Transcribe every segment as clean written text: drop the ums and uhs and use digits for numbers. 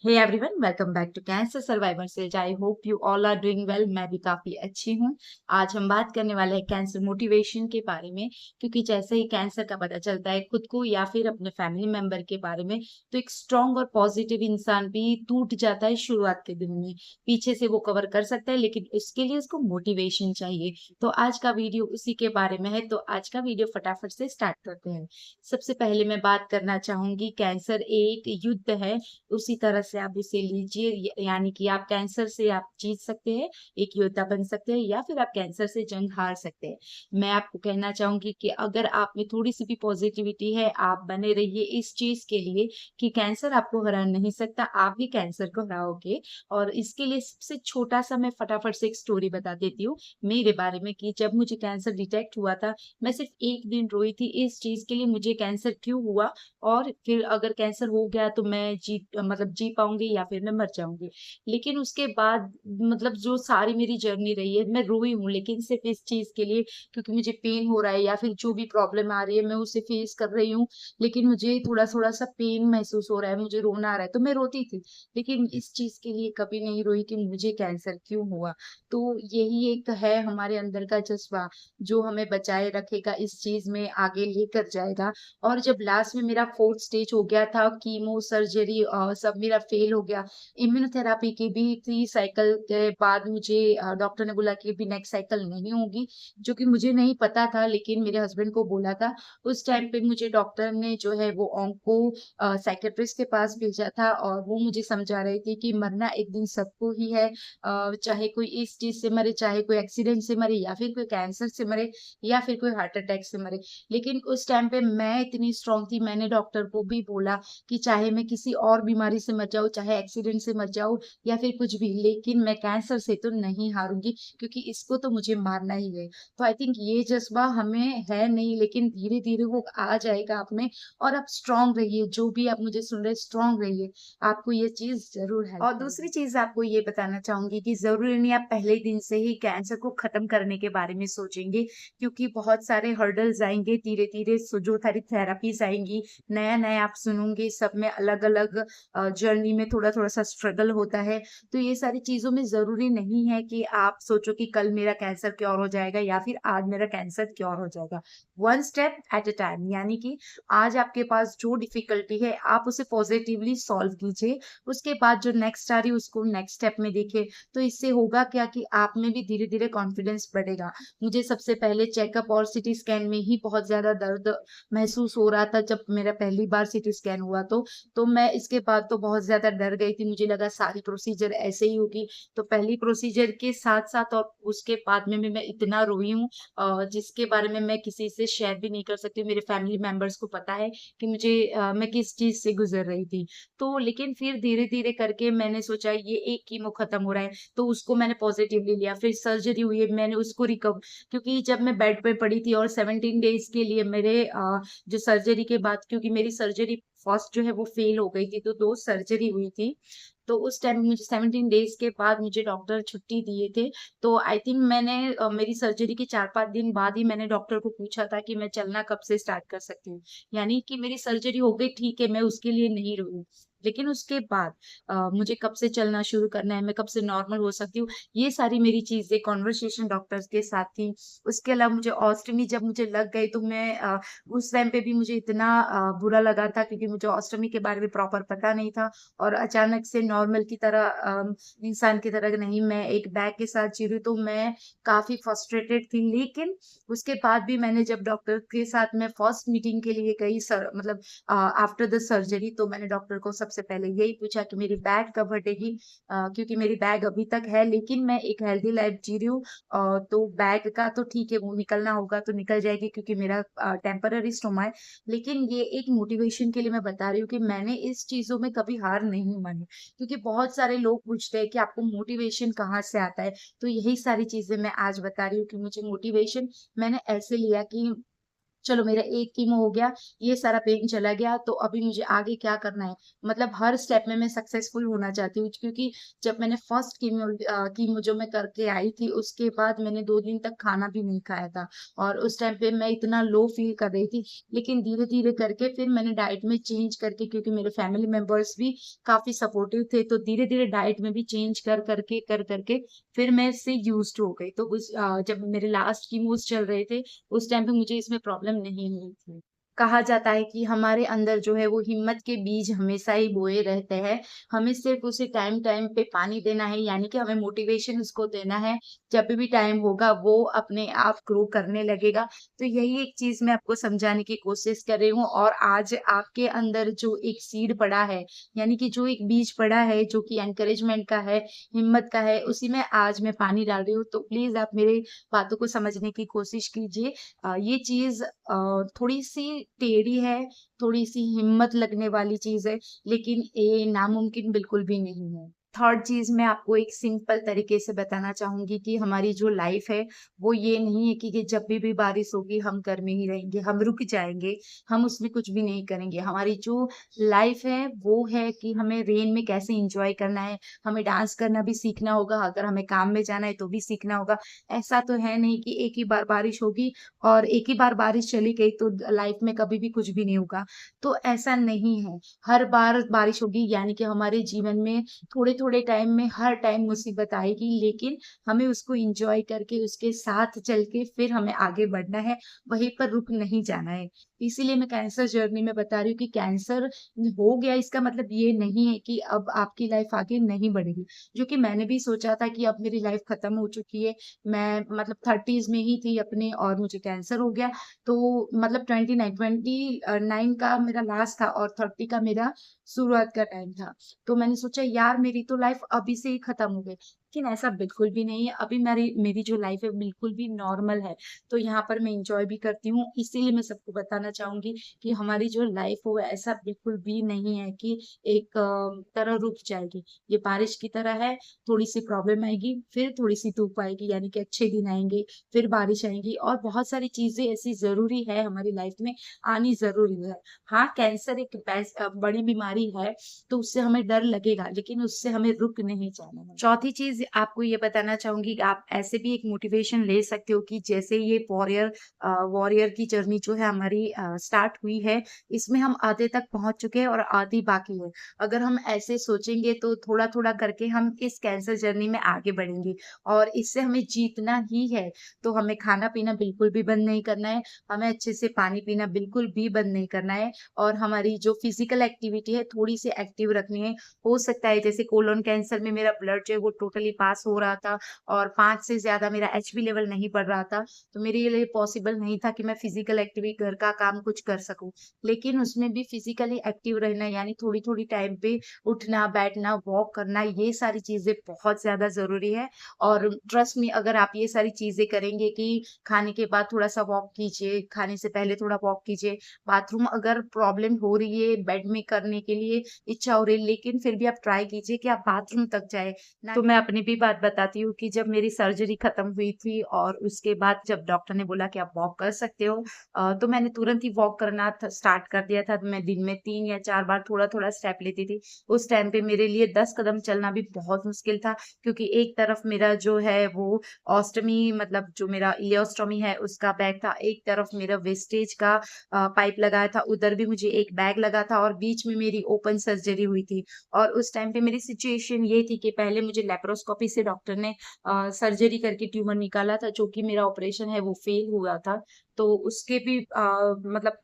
Hey everyone, welcome back to cancer survivor says. I hope you all are doing well. मैं भी काफी अच्छी हूँ। आज हम बात करने वाले हैं कैंसर मोटिवेशन के बारे में, क्योंकि जैसे ही कैंसर का पता चलता है खुद को या फिर अपने फैमिली मेंबर के बारे में, तो एक स्ट्रांग और पॉजिटिव इंसान भी टूट जाता है शुरुआत के दिन में। पीछे से वो कवर कर सकता है, लेकिन उसके लिए उसको मोटिवेशन चाहिए। तो आज का वीडियो उसी के बारे में है, तो आज का वीडियो फटाफट से स्टार्ट करते हैं। सबसे पहले मैं बात करना चाहूंगी, कैंसर एक युद्ध है, उसी तरह से आप इसे लीजिए। यानी कि आप कैंसर से आप जीत सकते हैं, एक योद्धा बन सकते हैं, या फिर आप कैंसर से जंग हार सकते हैं। मैं आपको कहना चाहूंगी कि अगर आप में थोड़ी सी भी पॉजिटिविटी है, आप बने रहिए इस चीज के लिए कि कैंसर आपको हरा नहीं सकता, आप भी कैंसर को हराओगे। और इसके लिए सबसे छोटा सा मैं फटाफट से एक स्टोरी बता देती हूँ मेरे बारे में, कि जब मुझे कैंसर डिटेक्ट हुआ था, मैं सिर्फ एक दिन रोई थी इस चीज के लिए, मुझे कैंसर क्यों हुआ, और फिर अगर कैंसर हो गया तो मैं जी पाऊंगी या फिर मैं मर जाऊंगी। लेकिन उसके बाद मतलब जो सारी मेरी जर्नी रही है, मैं रोई हूँ लेकिन सिर्फ इस चीज के लिए, क्योंकि मुझे पेन हो रहा है या फिर जो भी प्रॉब्लम आ रही है मैं उसे फेस कर रही हूँ, लेकिन मुझे थोड़ा थोड़ा सा पेन महसूस हो रहा है, मुझे रोना आ रहा है, तो मैं रोती थी। लेकिन इस चीज के लिए कभी नहीं रोई कि मुझे कैंसर क्यों हुआ। तो यही एक है हमारे अंदर का जज्बा, जो हमें बचाए रखेगा, इस चीज में आगे लेकर जाएगा। और जब लास्ट में मेरा फोर्थ स्टेज हो गया था, कीमो सर्जरी सब मेरा फेल हो गया, इम्यूनोथेरापी की भी 3 साइकिल के बाद मुझे डॉक्टर ने बोला कि भी नेक्स्ट साइकिल नहीं होगी, जो कि मुझे नहीं पता था, लेकिन मेरे हस्बैंड को बोला था। उस टाइम पे मुझे डॉक्टर ने जो है वो ऑन्को साइकेट्रिस्ट के पास भेजा था, और वो मुझे समझा रहे थे कि मरना एक दिन सबको ही है। चाहे कोई इस चीज से मरे, चाहे कोई एक्सीडेंट से मरे, या फिर कोई कैंसर से मरे, या फिर कोई हार्ट अटैक से मरे। लेकिन उस टाइम पे मैं इतनी स्ट्रांग थी, मैंने डॉक्टर को भी बोला कि चाहे मैं किसी और बीमारी से मर जाऊं, चाहे एक्सीडेंट से मर जाऊं, या फिर कुछ भी, लेकिन मैं कैंसर से तो नहीं हारूंगी, क्योंकि इसको तो मुझे मारना ही है। तो आई थिंक ये जज्बा हमें है नहीं, लेकिन धीरे धीरे वो आ जाएगा आप में। और आप स्ट्रांग रहिए, जो भी आप मुझे सुन रहे, स्ट्रांग रहिए, आपको ये चीज जरूर है। और दूसरी चीज आपको ये बताना चाहूंगी कि जरूरी नहीं आप पहले दिन से ही कैंसर को खत्म करने के बारे में सोचेंगे, क्योंकि बहुत सारे हर्डल्स आएंगे धीरे धीरे, जो सारी थेरापीज आएंगी, नया नया आप सुनोगे, सब में अलग अलग जर्नी में थोड़ा थोड़ा सा स्ट्रगल होता है। तो ये सारी चीजों में जरूरी नहीं है कि आप सोचो कि कल मेरा कैंसर क्योर हो जाएगा या फिर आज मेरा कैंसर क्योर हो जाएगा। One step at a time, यानी कि आज आपके पास जो डिफिकल्टी है आप उसे पॉजिटिवली सॉल्व कीजिए, उसके बाद जो नेक्स्ट आ रही है उसको नेक्स्ट स्टेप में देखिए। तो इससे होगा क्या कि आप में भी धीरे धीरे कॉन्फिडेंस बढ़ेगा। मुझे सबसे पहले चेकअप और सिटी स्कैन में ही बहुत ज्यादा दर्द महसूस हो रहा था, जब मेरा पहली बार सिटी स्कैन हुआ तो मैं इसके बाद तो बहुत ज्यादा डर गई थी, मुझे लगा सारी प्रोसीजर ऐसे ही होगी। तो पहली प्रोसीजर के साथ साथ और उसके बाद में भी मैं इतना रोई हूँ, जिसके बारे में मैं किसी से शेयर भी नहीं कर सकती। मेरे फैमिली मेंबर्स को पता है कि मैं किस चीज से गुजर रही थी। तो लेकिन फिर धीरे धीरे करके मैंने सोचा ये एक कीमो खत्म हो रहा है, तो उसको मैंने पॉजिटिवली लिया। फिर सर्जरी हुई है, मैंने उसको रिकवर, क्योंकि जब मैं बेड पे पड़ी थी और 17 डेज के लिए मेरे जो सर्जरी के बाद, क्योंकि मेरी सर्जरी फर्स्ट जो है वो फेल हो गई थी, तो 2 सर्जरी हुई थी। तो उस टाइम मुझे 17 डेज के बाद मुझे डॉक्टर छुट्टी दिए थे। तो आई थिंक मैंने मेरी सर्जरी के 4-5 दिन बाद ही मैंने डॉक्टर को पूछा था कि मैं चलना कब से स्टार्ट कर सकती हूँ। यानी कि मेरी सर्जरी हो गई, ठीक है, मैं उसके लिए नहीं रोई, लेकिन उसके बाद मुझे कब से चलना शुरू करना है, मैं कब से नॉर्मल हो सकती हूँ, ये सारी मेरी चीजें कॉन्वर्सेशन डॉक्टर्स के साथ थी। उसके अलावा मुझे ऑस्टमी जब मुझे लग गई, तो मैं उस टाइम पे भी मुझे इतना बुरा लगा था, क्योंकि मुझे ऑस्टमी के बारे में प्रॉपर पता नहीं था। और अचानक से नॉर्मल की तरह इंसान की तरह नहीं, मैं एक बैग के साथ जी रही हूँ, तो मैं काफी फ्रस्ट्रेटेड थी। लेकिन उसके बाद भी मैंने जब डॉक्टर के साथ में फर्स्ट मीटिंग के लिए गई, सर मतलब आफ्टर द सर्जरी, तो मैंने डॉक्टर को सबसे पहले यही पूछा कि मेरी बैग कब हटेगी, क्योंकि मेरी बैग अभी तक है, लेकिन मैं एक हेल्दी लाइफ जी रही हूँ। तो बैग का तो ठीक है, वो निकलना होगा तो निकल जाएगी, क्योंकि मेरा टेम्पररी स्टोमा है। लेकिन ये एक मोटिवेशन के लिए मैं बता रही हूँ कि मैंने इस चीजों में कभी हार नहीं मानी, क्योंकि बहुत सारे लोग पूछते हैं कि आपको मोटिवेशन कहाँ से आता है। तो यही सारी चीजें मैं आज बता रही हूँ कि मुझे मोटिवेशन मैंने ऐसे लिया कि चलो मेरा एक कीमो हो गया, ये सारा पेन चला गया, तो अभी मुझे आगे क्या करना है? मतलब हर स्टेप में मैं सक्सेसफुल होना चाहती हूँ, क्योंकि जब मैंने फर्स्ट कीमो जो मैं करके आई थी, उसके बाद मैंने 2 दिन तक खाना भी नहीं खाया था और उस टाइम पे मैं इतना लो फ़ील कर रही थी। लेकिन धीरे-धीरे करके फिर मैंने डाइट में चेंज करके, क्योंकि मेरे फैमिली मेंबर्स भी काफ़ी सपोर्टिव थे, तो धीरे-धीरे डाइट में भी चेंज कर करके फिर मैं इससे यूज़्ड हो गई। तो जब मेरे लास्ट कीमोज़ चल रहे थे, उस टाइम पे मुझे इसमें प्रॉब्लम नहीं हुई थी। कहा जाता है कि हमारे अंदर जो है वो हिम्मत के बीज हमेशा ही बोए रहते हैं। हमें सिर्फ़ उसे टाइम-टाइम पे पानी देना है, यानी कि हमें मोटिवेशन उसको देना है। जब भी टाइम होगा वो अपने आप ग्रो करने लगेगा। तो यही एक चीज़ मैं आपको समझाने की कोशिश कर रही हूँ और आज आपके अंदर जो एक सीड पड़ा है, यानी कि जो एक बीज पड़ा है जो कि एनकरेजमेंट का है, हिम्मत का है, उसी में आज मैं पानी डाल रही हूँ। तो प्लीज़ आप मेरी बातों को समझने की कोशिश कीजिए। ये चीज़ थोड़ी-सी टेढ़ी है, थोड़ी-सी हिम्मत लगने वाली चीज़ है, लेकिन ये नामुमकिन बिल्कुल भी नहीं है। थर्ड चीज़ मैं आपको एक सिंपल तरीके से बताना चाहूँगी कि हमारी जो लाइफ़ है, वो ये नहीं है कि जब भी बारिश होगी हम घर में ही रहेंगे, हम रुक जाएँगे, हम उसमें कुछ भी नहीं करेंगे। हमारी जो लाइफ़ है, वो है कि हमें रेन में कैसे एन्जॉय करना है, हमें डांस करना भी सीखना होगा, अगर हमें काम में जाना है तो भी सीखना होगा। ऐसा तो है नहीं कि एक ही बार बारिश होगी और एक ही बार बारिश चली गई तो लाइफ में कभी भी कुछ भी नहीं होगा। तो ऐसा नहीं है, हर बार बारिश होगी यानी कि हमारे जीवन में थोड़े-थोड़े टाइम में हर टाइम मुसीबत आएगी, लेकिन हमें उसको एन्जॉय करके उसके साथ चल के फिर हमें आगे बढ़ना है, वहीं पर रुक नहीं जाना है। इसीलिए मैं कैंसर जर्नी में बता रही हूँ कि कैंसर हो गया इसका मतलब ये नहीं है कि अब आपकी लाइफ आगे नहीं बढ़ेगी। जो कि मैंने भी सोचा था कि अब मेरी लाइफ खत्म हो चुकी है, मैं मतलब 30s में ही थी अपने और मुझे कैंसर हो गया। तो मतलब 29 का मेरा लास्ट था और 30 का मेरा शुरुआत का टाइम था। तो मैंने सोचा यार मेरी तो लाइफ अभी से ही खत्म हो गई। लेकिन ऐसा बिल्कुल भी नहीं है, अभी मेरी मेरी जो लाइफ है बिल्कुल भी नॉर्मल है। तो यहाँ पर मैं एन्जॉय भी करती हूँ, इसीलिए मैं सबको बताना चाहूँगी कि हमारी जो लाइफ हो ऐसा बिल्कुल भी नहीं है कि एक तरह रुक जाएगी। ये बारिश की तरह है, थोड़ी-सी प्रॉब्लम आएगी, फिर थोड़ी-सी धूप आएगी यानी कि अच्छे दिन आएँगे, फिर बारिश आएगी और बहुत सारी चीज़ें ऐसी ज़रूरी है हमारी लाइफ में, आनी ज़रूरी है। हाँ, कैंसर एक बड़ी बीमारी है, तो उससे हमें डर लगेगा, लेकिन उससे हमें रुक नहीं जाना है। चौथी चीज़ आपको ये बताना चाहूँगी कि आप ऐसे भी एक मोटिवेशन ले सकते हो कि जैसे ये वॉरियर की जर्नी जो है हमारी स्टार्ट हुई है, इसमें हम आधे तक पहुँच चुके हैं और आधी बाकी है। अगर हम ऐसे सोचेंगे तो थोड़ा-थोड़ा करके हम इस कैंसर जर्नी में आगे बढ़ेंगे और इससे हमें जीतना ही है। तो हमें खाना-पीना बिल्कुल भी बंद नहीं करना है, हमें अच्छे से पानी पीना बिल्कुल भी बंद नहीं करना है और हमारी जो फिज़िकल एक्टिविटी है थोड़ी-सी एक्टिव रखनी है। हो सकता है जैसे कोलोन कैंसर में मेरा ब्लड जो है वो टोटली पास हो रहा था और 5 से ज़्यादा मेरा एचबी लेवल नहीं बढ़ रहा था, तो मेरे लिए पॉसिबल नहीं था कि मैं फिज़िकल एक्टिविटी घर का काम कुछ कर सकूँ। लेकिन उसमें भी फिज़िकली एक्टिव रहना यानी थोड़ी-थोड़ी टाइम पे उठना, बैठना, वॉक करना ये सारी चीज़ें बहुत ज़्यादा ज़रूरी है और ट्रस्ट मी अगर आप ये सारी चीज़ें करेंगे कि खाने के बाद थोड़ा-सा वॉक कीजिए, खाने से पहले थोड़ा वॉक कीजिए, बाथरूम अगर प्रॉब्लम हो रही है बेड में करने के लिए इच्छा हो रही है, लेकिन फिर भी आप ट्राई कीजिए कि आप बाथरूम तक जाएँ। ना तो मैं अपनी भी बात बताती हूँ कि जब मेरी सर्जरी खत्म हुई थी और उसके बाद जब डॉक्टर ने बोला कि आप वॉक कर सकते हो तो मैंने तुरंत ही वॉक करना थ स्टार्ट कर दिया था। मैं दिन में 3 या 4 बार थोड़ा-थोड़ा स्टेप लेती थी। उस टाइम पे मेरे लिए 10 कदम चलना भी बहुत मुश्किल था क्योंकि एक तरफ मेरा जो है वो ऑस्टमी मतलब जो मेरा इलियोस्टोमी है उसका बैग था, एक तरफ मेरा वेस्टेज का पाइप लगाया था, उधर भी मुझे एक बैग लगा था और बीच में मेरी ओपन सर्जरी हुई थी। और उस टाइम पे मेरी सिचुएशन ये थी कि पहले मुझे लेप्रोस्कोपी से डॉक्टर ने सर्जरी करके ट्यूमर निकाला था, जो कि मेरा ऑपरेशन है वो फेल हुआ था। तो उसके भी मतलब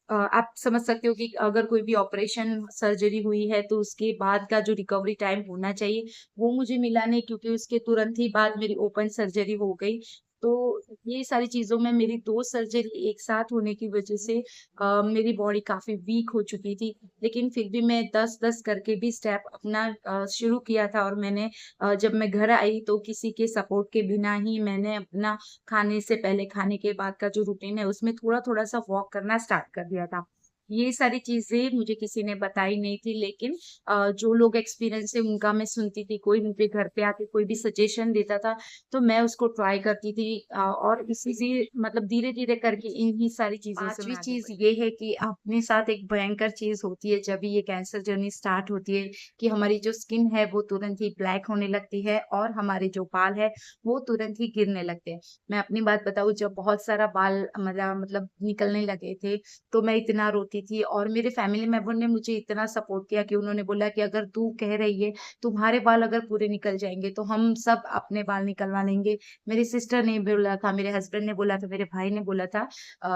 आप समझ सकते हो कि अगर कोई भी ऑपरेशन सर्जरी हुई है तो उसके बाद का जो रिकवरी टाइम होना चाहिए, वो मुझे मिला नहीं क्योंकि उसके तुरंत ही बाद मेरी ओपन सर्जरी हो गई। तो ये सारी चीज़ों में मेरी 2 सर्जरी एक साथ होने की वज़ह से मेरी बॉडी काफ़ी वीक हो चुकी थी। लेकिन फिर भी मैं 10-10 करके भी स्टेप अपना शुरू किया था और मैंने जब मैं घर आई तो किसी के सपोर्ट के बिना ही मैंने अपना खाने से पहले, खाने के बाद का जो रूटीन है उसमें थोड़ा-थोड़ा सा वॉक करना स्टार्ट कर दिया था। ये सारी चीज़ें मुझे किसी ने बताई नहीं थी, लेकिन जो लोग एक्सपीरियंस है उनका मैं सुनती थी। कोई मुझे घर पे आके कोई भी सजेशन देता था, तो मैं उसको ट्राई करती थी, और इसी से मतलब धीरे-धीरे करके इन्हीं सारी चीज़ों से मैं 5वीं चीज़ ये है कि अपने साथ एक भयंकर चीज़ होती है जब ये कैंसर जर्नी स्टार्ट होती है, कि हमारी जो स्किन है वो तुरंत ही ब्लैक होने लगती है और हमारे जो बाल है वो तुरंत ही गिरने लगते हैं। मैं अपनी बात बताऊँ, जब बहुत सारा बाल मेरा मतलब निकलने लगे थे, तो मैं इतना रोती थी और मेरे फैमिली मेंबर ने मुझे इतना सपोर्ट किया कि उन्होंने बोला कि अगर तू कह रही है, तुम्हारे बाल अगर पूरे निकल जाएँगे तो हम सब अपने बाल निकलवा लेंगे। मेरी सिस्टर ने बोला था, मेरे हस्बैंड ने बोला था, मेरे भाई ने बोला था।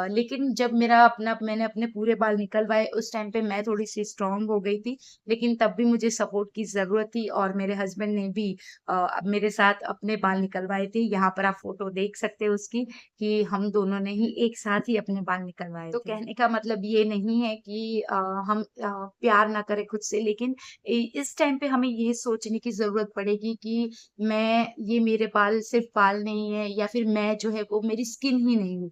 लेकिन जब मैंने अपने पूरे बाल निकलवाए, उस टाइम पे मैं थोड़ी-सी स्ट्रॉन्ग हो गई थी, लेकिन तब भी मुझे सपोर्ट की ज़रूरत थी और मेरे हस्बैंड ने भी मेरे साथ अपने बाल निकलवाए थे। यहाँ पर आप फ़ोटो देख सकते हो उसकी, कि हम दोनों ने ही एक साथ ही अपने बाल निकलवाए तो थे। कहने का मतलब ये नहीं है कि हम प्यार ना करें खुद से, लेकिन इस टाइम पे हमें ये सोचने की ज़रूरत पड़ेगी कि ये मेरे बाल सिर्फ़ बाल नहीं है, या फिर मैं जो है वो मेरी स्किन ही नहीं हूँ।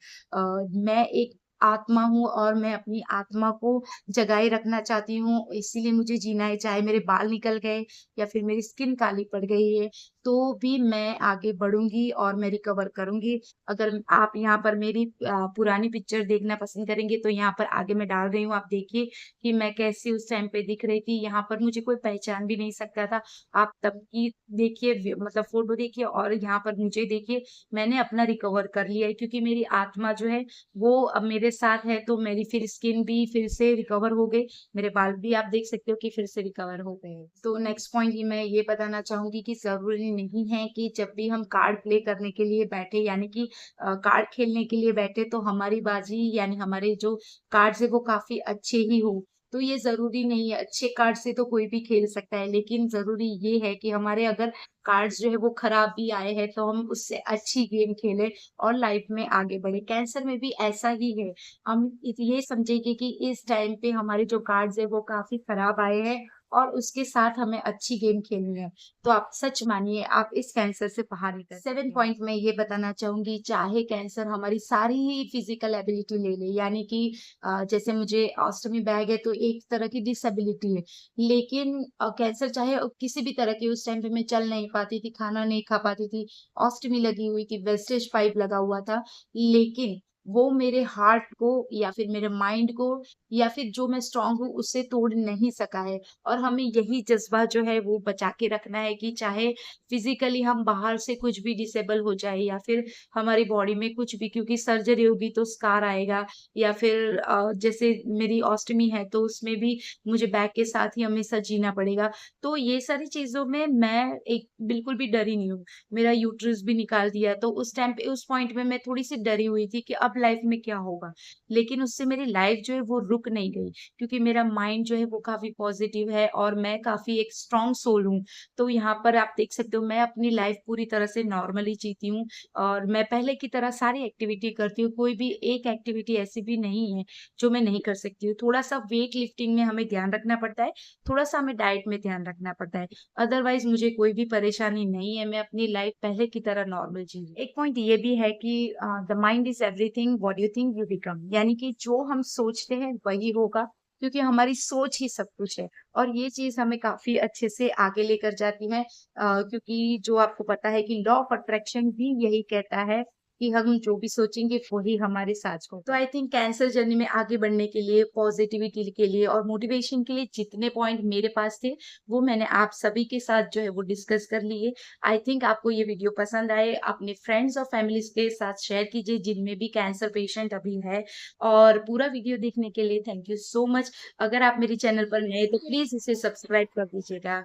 मैं एक आत्मा हूँ और मैं अपनी आत्मा को जगाए रखना चाहती हूँ, इसीलिए मुझे जीना है। चाहे मेरे बाल निकल गए या फिर मेरी स्किन काली पड़ गई है, तो भी मैं आगे बढ़ूँगी और मैं रिकवर करूँगी। अगर आप यहाँ पर मेरी पुरानी पिक्चर देखना पसंद करेंगे, तो यहाँ पर आगे मैं डाल रही हूँ, आप देखिए कि मैं कैसी उस टाइम पे दिख रही थी। यहाँ पर मुझे कोई पहचान भी नहीं सकता था। आप तब की देखिए, मतलब फ़ोटो देखिए और यहाँ पर मुझे देखिए, मैंने अपना रिकवर कर लिया है, क्योंकि मेरी आत्मा जो है वो अब मेरे साथ है, तो मेरी फिर स्किन भी फिर से रिकवर हो गई। मेरे बाल भी आप देख सकते हो कि फिर से रिकवर हो गए हैं। तो नेक्स्ट पॉइंट ये मैं ये बताना चाहूँगी कि ज़रूरी नहीं है कि जब भी हम कार्ड प्ले करने के लिए बैठे, यानी कि कार्ड खेलने के लिए बैठे, तो हमारी बाजी यानी हमारे जो कार्ड्स है वो काफ़ी अच्छे ही हों। तो ये ज़रूरी नहीं है, अच्छे कार्ड से तो कोई भी खेल सकता है, लेकिन ज़रूरी ये है कि हमारे अगर कार्ड्स जो है वो खराब भी आए हैं, तो हम उससे अच्छी गेम खेलें और लाइफ में आगे बढ़ें। कैंसर में भी ऐसा ही है। हम ये समझेंगे कि इस टाइम पे हमारे जो कार्ड्स हैं वो काफ़ी खराब आए हैं और उसके साथ हमें अच्छी गेम खेलनी है। तो आप सच मानिए, आप इस कैंसर से बाहर निकल 7 पॉइंट मैं ये बताना चाहूँगी, चाहे कैंसर हमारी सारी ही फिज़िकल एबिलिटी ले ले, यानी कि जैसे मुझे ऑस्टमी बैग है तो एक तरह की डिसेबिलिटी है। लेकिन कैंसर चाहे किसी भी तरह की, उस टाइम पे मैं चल नहीं पाती थी, खाना नहीं खा पाती थी, ऑस्टमी लगी हुई थी, वेस्टेज पाइप लगा हुआ था। लेकिन वो मेरे हार्ट को या फिर मेरे माइंड को या फिर जो मैं स्ट्रॉन्ग हूँ उससे तोड़ नहीं सका है। और हमें यही जज़्बा जो है वो बचा के रखना है कि चाहे फिज़िकली हम बाहर से कुछ भी डिसेबल हो जाए या फिर हमारी बॉडी में कुछ भी, क्योंकि सर्जरी होगी तो स्कार आएगा, या फिर जैसे मेरी ऑस्टमी है तो उसमें भी मुझे बैग के साथ ही हमेशा जीना पड़ेगा। तो ये सारी चीज़ों में मैं एक बिल्कुल भी डरी नहीं हूँ। मेरा यूट्रस भी निकाल दिया, तो उस टाइम पे उस पॉइंट में मैं थोड़ी-सी डरी हुई थी कि अब लाइफ़ में क्या होगा? लेकिन उससे मेरी लाइफ़ जो है वो रुक नहीं गई, क्योंकि मेरा माइंड जो है वो काफ़ी पॉज़िटिव है और मैं काफ़ी एक स्ट्रॉन्ग सोल हूँ। तो यहाँ पर आप देख सकते हो, मैं अपनी लाइफ़ पूरी तरह से नॉर्मली जीती हूँ और मैं पहले की तरह सारी एक्टिविटी करती हूँ। कोई भी एक एक्टिविटी ऐसी भी नहीं है जो मैं नहीं कर सकती हूँ। थोड़ा-सा वेट लिफ्टिंग में हमें ध्यान रखना पड़ता है, थोड़ा-सा हमें डाइट में ध्यान रखना पड़ता है। अदरवाइज़ मुझे कोई भी परेशानी नहीं है, मैं अपनी लाइफ़ पहले की तरह नॉर्मल जी रही हूँ। एक पॉइंट ये भी है कि the mind is everything what you think you become, यानी कि जो हम सोचते हैं वही होगा, क्योंकि हमारी सोच ही सब कुछ है। और ये चीज़ हमें काफ़ी अच्छे से आगे लेकर जाती है, क्योंकि जो आपको पता है कि लॉ ऑफ अट्रैक्शन भी यही कहता है कि हम जो भी सोचेंगे वही हमारे साथ होगा। तो आई थिंक कैंसर जर्नी में आगे बढ़ने के लिए, पॉजिटिविटी के लिए और मोटिवेशन के लिए जितने पॉइंट मेरे पास थे, वो मैंने आप सभी के साथ जो है वो डिस्कस कर लिए। आई थिंक आपको ये वीडियो पसंद आए, अपने फ्रेंड्स और फैमिलीज़ के साथ शेयर कीजिए जिनमें भी कैंसर पेशेंट अभी है। और पूरा वीडियो देखने के लिए थैंक यू सो मच। अगर आप मेरे चैनल पर नए तो प्लीज़ इसे सब्सक्राइब कर दीजिएगा।